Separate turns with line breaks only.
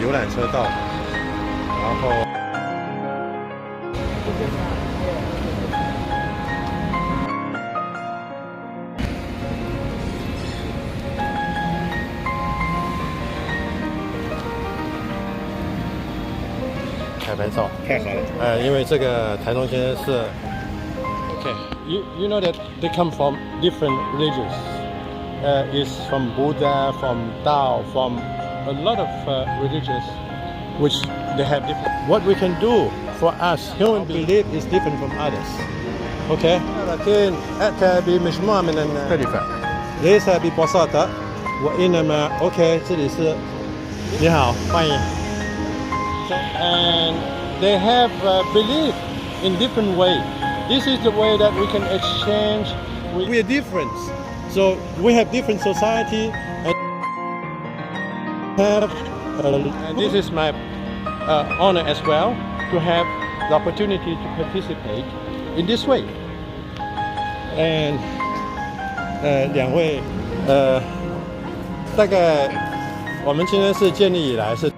游览车道，然后开拍照，
太好了。
因为这个台东先生是 Okay, you know that they come from different religions. It's from Buddha, from Tao, from a lot of religions which they have different. What we can do for us, human belief is different from others. Okay? لكن أتى بمجموعة من المختلفة. ليس ببساطة وإنما Okay, 这里是你好，欢迎。And they have belief in different way.This is the way that we can exchange. We are different, so we have different society. And this is my honor as well to have the opportunity to participate in this way. And 两位大概我们今天是建立以来是